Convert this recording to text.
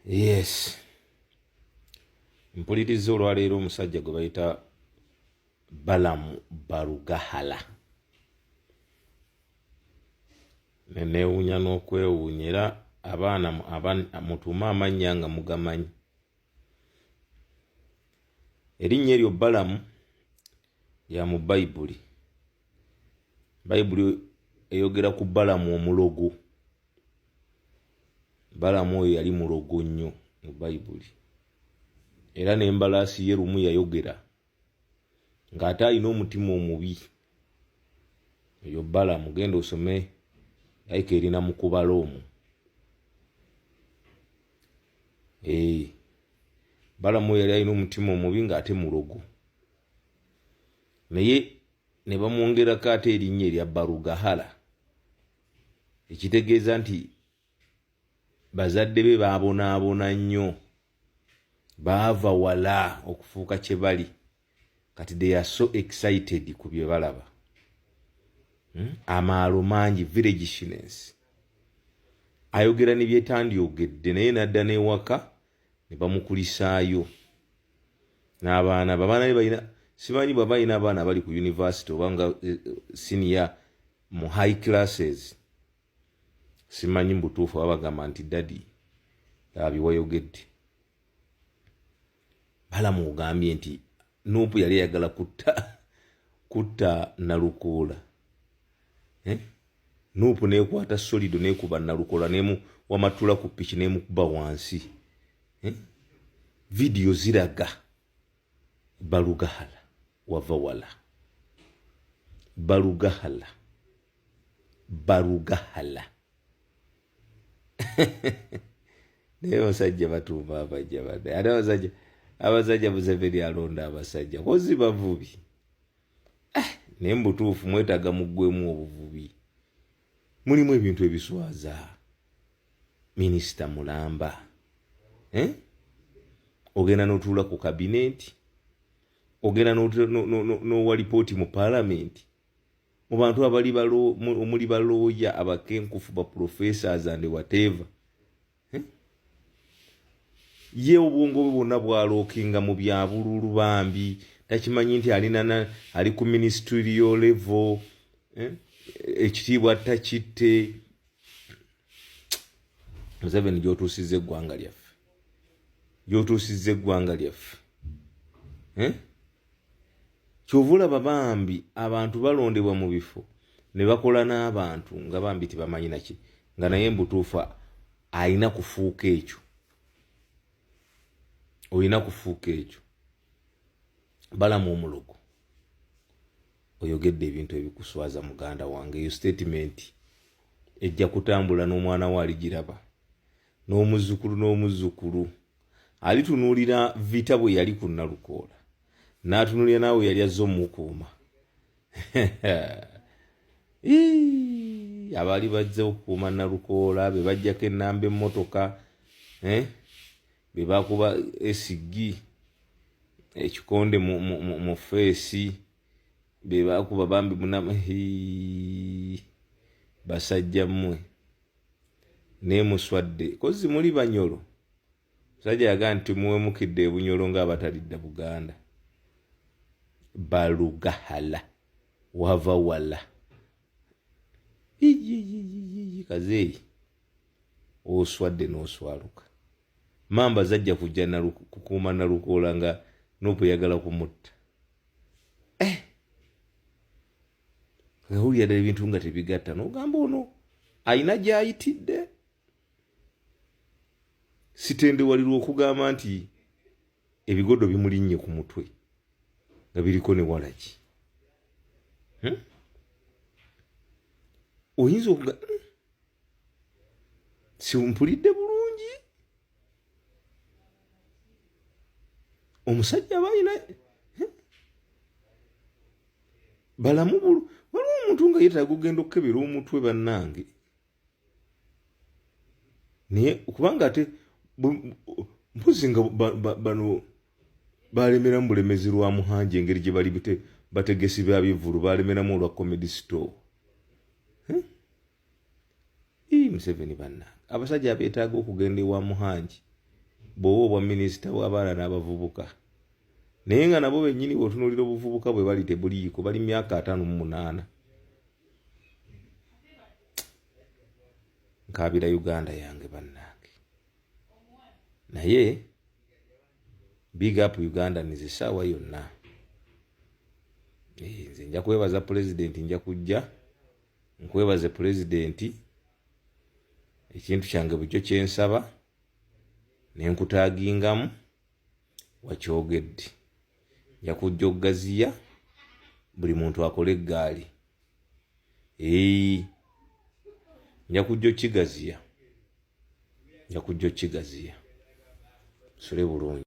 Yes. Mpuliriza olwaleero omusajja gwe bayita Balamu Balugahala. Neewuunya n'okwewuunya era abaana mutuume amannya nga mugamanyi. Erinnya eryo Balamu lya mu Bayibuli. Bayibuli eyogera ku Balamu omulogo. Balamu oyo yali mulogo nnyo mu Bayibuli. Era n'embalaasi ye lumu yayogera ng'ate alina omutima omubi. Eyo Balamu genda osome ayika erina mu kubala omwo. Balamu yali alina omutima omubi ng'ate mulogo. Naye ne bamwongerako ate erinnya erya Balugahala, ekitegeeza nti bazadde be baabonaabona nnyo, baava wala okufuuka kye bali, kati they are so excited ku bye balaba. Amaalo mangi, villagishness. Ayogera ne byetandyogedde naye n'adda n'ewaka ne bamukulisaayo n'abaana be balina. Simanyi bw'aba alina abaana bali ku university oba nga senior mu high classes. Simanyi mu butuufu baba bagamba nti daddy abiwayogedde. Balamu ogambye nti Nuupu yali ayagala kutta Nalukoola. Nuupu neekwata solido neekuba Nalukoola wamatula ku piki neemukuba wansi. Vidiyo ziraga Balugahala wava wala. Balugahala. Naye abasajja batuuma abajja bade. Ate abasajja Museveni alonda abasajja kozi bavubi. Naye mu butuufu mwetaaga muggwemu obuvubi. Mulimu ebintu ebiswaza. Minisita mulamba. Ogenda n'otuula ku kabineeti. Ogenda n'owa lipooti mu paalamenti. Mu bantu omuli balooya abakenkufu ba professors and whatever. Ye obwongo bwe bwonna bwalookinga mu bya bululu bambi. Takimanyi nti ali ku ministerial level. Ekitiibwa takitte. Museveni gy'otuusizza eggwanga lyaffe. Gy'otuusizza eggwanga lyaffe. Kyova olaba bambi abantu balondebwa mu bifo ne bakola n'abantu nga bambi tebamanyi naki, nga naye mbutuufu alina kufuuka ekyo. Olina kufuuka ekyo. Balamu omulogo oyogedde ebintu ebikuswaza muganda wange. Eyo statement ejja kutambula n'omwana we aligiraba, n'omuzzukulu alitunuulira vita bwe yali ku Nalukoola, n'atunuulira naawe yali azze omukuuma. Abaali bazze okukuuma Nalukoola be bajjako ennamba emmotoka, be bakuba esigi ekikonde mu feesi, be bakuba bambi munama. Basajja mmwe neemuswadde kozi muli Banyolo. Musajja yagaa nti muwemukidde ebunyolo ng'abatalidda Buganda. Balugahala wava wala. Kazeeyi oswadde n'oswaluka. Mamba zajja kujja kukuuma Nalukoola nga Nuupu yagala kumutta. Ngawulira ddala ebintu nga tebigatta n'ogamba ono ayina gy'ayitidde. Sitendewalirwa okugamba nti ebigodo bimulinnye ku mutwe nga biriko ne walagi. Oyinza okuga simpulidde bulungi. Omusajja aba alina Balamu waliwo omuntu nga yeetaaga okugenda okukebera omutwe bannange. Naye kubanga ate mpozi nga bano balemeramu bulemezi lwa Muhanje engeri gye bali bategesi ba bivulu balemeramu olwa Comedy Store. Museveni bannange abasajja abeetaaga okugenda ewa Muhanje bwoba obwa minisita w'abaana n'abavubuka naye nga nabo bennyini bw'otunuulira obuvubuka bwe bali tebuliiko bali myaka 58 nkaabira Uganda yange bannange naye big up Uganda nizisaawa yonna nze nja kwebaza pulezidenti nja kujja nkwebaze pulezidenti ekintu kyange bukyo kyensaba nenkutaagingamu wakyogedde nja kujja okugaziya buli muntu akole eggaali nja kujja okigaziya sole bulungi